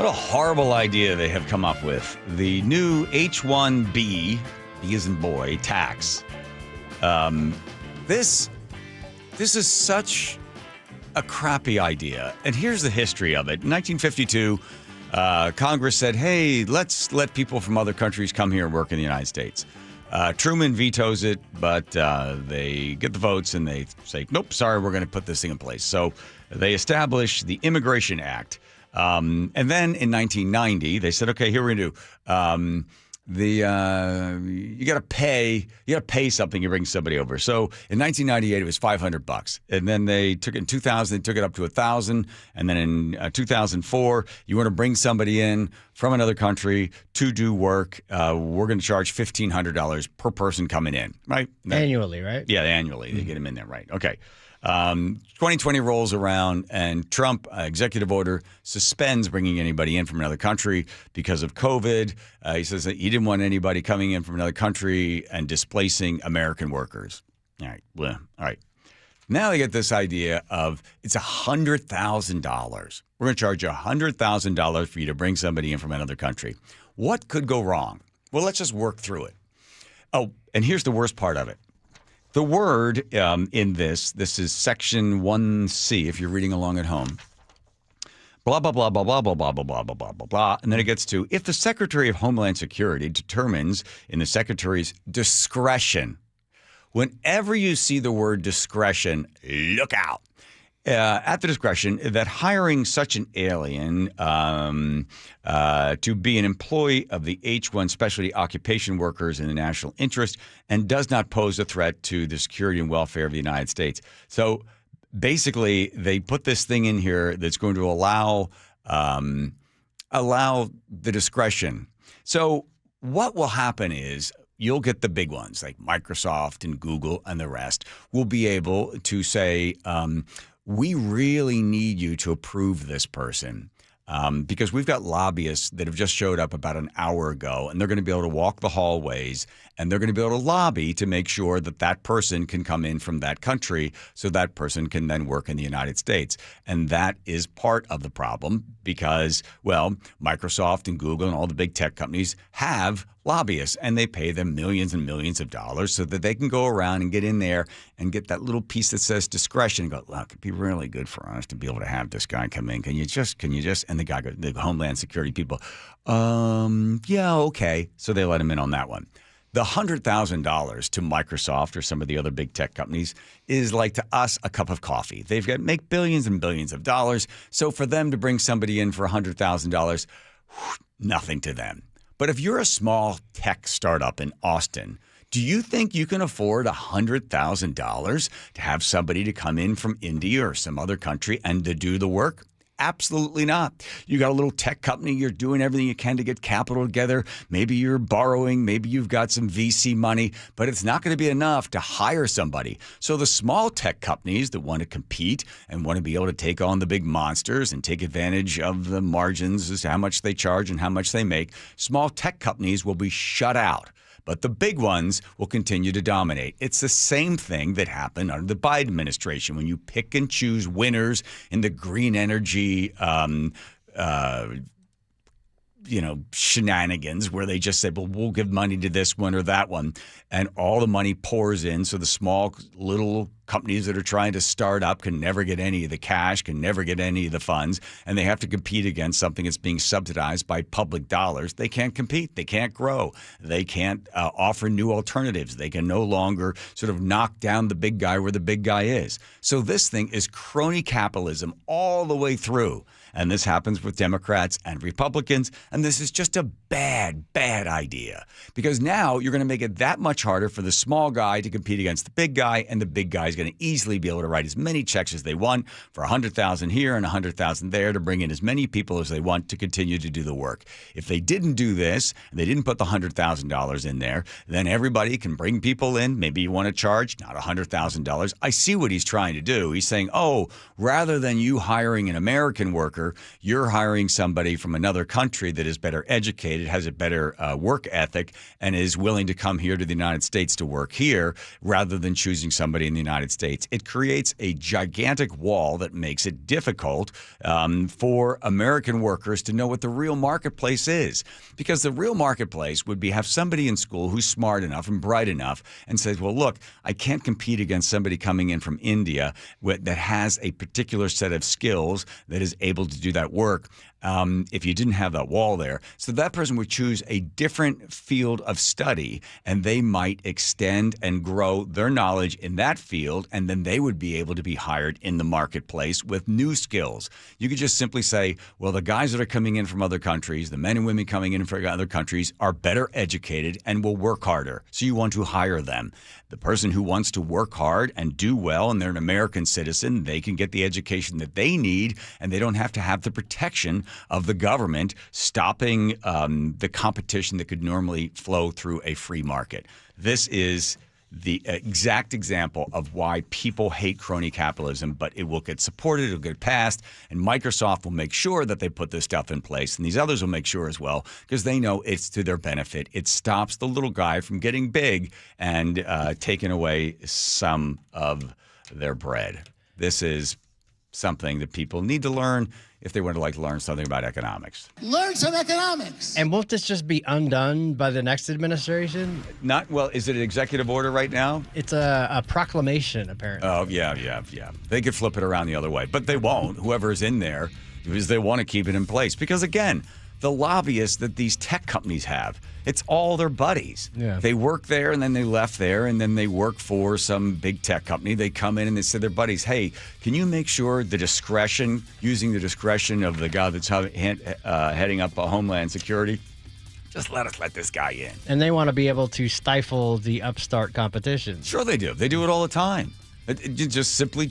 What a horrible idea they have come up with. The new H-1B, B as in boy, tax. This is such a crappy idea. And here's the history of it. In 1952, Congress said, hey, let's let people from other countries come here and work in the United States. Truman vetoes it, but they get the votes and they say, nope, sorry, we're going to put this thing in place. So they established the Immigration Act. And then in 1990, they said, okay, here we're going to do you got to pay something. You bring somebody over. So in 1998, it was $500, and then they took it in 2000. They took it up to $1,000, and then in 2004, you want to bring somebody in from another country to do work. We're going to charge $1,500 per person coming in, right? Annually, right? Yeah, annually. They get them in there, right? Okay. 2020 rolls around, and Trump, executive order, suspends bringing anybody in from another country because of COVID. He says that he didn't want anybody coming in from another country and displacing American workers. All right. Well, all right. Now they get this idea of it's $100,000. We're going to charge you $100,000 for you to bring somebody in from another country. What could go wrong? Well, let's just work through it. Oh, and here's the worst part of it. The word in this is section 1C, if you're reading along at home. Blah, blah, blah, blah, blah, blah, blah, blah, blah, blah, blah, blah, blah. And then it gets to, if the Secretary of Homeland Security determines in the Secretary's discretion, whenever you see the word discretion, look out. At the discretion, that hiring such an alien to be an employee of the H-1 specialty occupation workers in the national interest and does not pose a threat to the security and welfare of the United States. So basically, they put this thing in here that's going to allow the discretion. So what will happen is, you'll get the big ones like Microsoft and Google and the rest will be able to say, we really need you to approve this person because we've got lobbyists that have just showed up about an hour ago, and they're going to be able to walk the hallways, and they're going to be able to lobby to make sure that that person can come in from that country so that person can then work in the United States. And that is part of the problem because, well, Microsoft and Google and all the big tech companies have lobbyists, and they pay them millions and millions of dollars so that they can go around and get in there and get that little piece that says discretion and go, look, it'd be really good for us to be able to have this guy come in. Can you just, and the guy, the Homeland Security people, yeah, okay. So they let him in on that one. The $100,000 to Microsoft or some of the other big tech companies is like to us a cup of coffee. They've got to make billions and billions of dollars. So for them to bring somebody in for $100,000, nothing to them. But if you're a small tech startup in Austin, do you think you can afford $100,000 to have somebody to come in from India or some other country and to do the work? Absolutely not. You got a little tech company. You're doing everything you can to get capital together. Maybe you're borrowing. Maybe you've got some VC money, but it's not going to be enough to hire somebody. So the small tech companies that want to compete and want to be able to take on the big monsters and take advantage of the margins as to how much they charge and how much they make, small tech companies will be shut out. But the big ones will continue to dominate. It's the same thing that happened under the Biden administration when you pick and choose winners in the green energy shenanigans where they just say, well, we'll give money to this one or that one. And all the money pours in. So the small little companies that are trying to start up can never get any of the cash, can never get any of the funds. And they have to compete against something that's being subsidized by public dollars. They can't compete. They can't grow. They can't offer new alternatives. They can no longer sort of knock down the big guy where the big guy is. So this thing is crony capitalism all the way through. And this happens with Democrats and Republicans. And this is just a bad, bad idea because now you're going to make it that much harder for the small guy to compete against the big guy. And the big guy is going to easily be able to write as many checks as they want for $100,000 here and $100,000 there to bring in as many people as they want to continue to do the work. If they didn't do this, and they didn't put the $100,000 in there, then everybody can bring people in. Maybe you want to charge not $100,000. I see what he's trying to do. He's saying, oh, rather than you hiring an American worker worker. You're hiring somebody from another country that is better educated, has a better work ethic, and is willing to come here to the United States to work here rather than choosing somebody in the United States. It creates a gigantic wall that makes it difficult for American workers to know what the real marketplace is. Because the real marketplace would be have somebody in school who's smart enough and bright enough and says, well, look, I can't compete against somebody coming in from India that has a particular set of skills that is able to do that work. If you didn't have that wall there. So that person would choose a different field of study, and they might extend and grow their knowledge in that field, and then they would be able to be hired in the marketplace with new skills. You could just simply say, well, the guys that are coming in from other countries, the men and women coming in from other countries are better educated and will work harder. So you want to hire them. The person who wants to work hard and do well, and they're an American citizen, they can get the education that they need, and they don't have to have the protection of the government stopping the competition that could normally flow through a free market. This is the exact example of why people hate crony capitalism, but it will get supported, it'll get passed, and Microsoft will make sure that they put this stuff in place, and these others will make sure as well, because they know it's to their benefit. It stops the little guy from getting big and taking away some of their bread. This is something that people need to learn if they want to learn something about economics. Learn some economics. And won't this just be undone by the next administration? Is it an executive order right now? It's a proclamation, apparently. Oh, yeah. They could flip it around the other way, but they won't, whoever's in there, because they want to keep it in place. Because, again, the lobbyists that these tech companies have, it's all their buddies. Yeah. They work there, and then they left there, and then they work for some big tech company. They come in and they say to their buddies, hey, can you make sure using the discretion of the guy that's heading up Homeland Security, just let this guy in. And they want to be able to stifle the upstart competition. Sure they do. They do it all the time. Just simply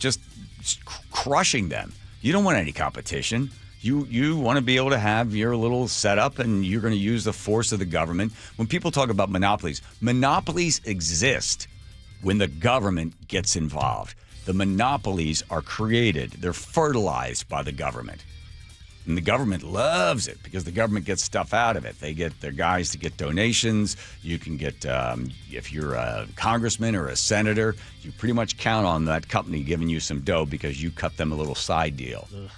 crushing them. You don't want any competition. You want to be able to have your little setup, and you're going to use the force of the government. When people talk about monopolies exist when the government gets involved. The monopolies are created. They're fertilized by the government. And the government loves it because the government gets stuff out of it. They get their guys to get donations. You can get, if you're a congressman or a senator, you pretty much count on that company giving you some dough because you cut them a little side deal. Ugh.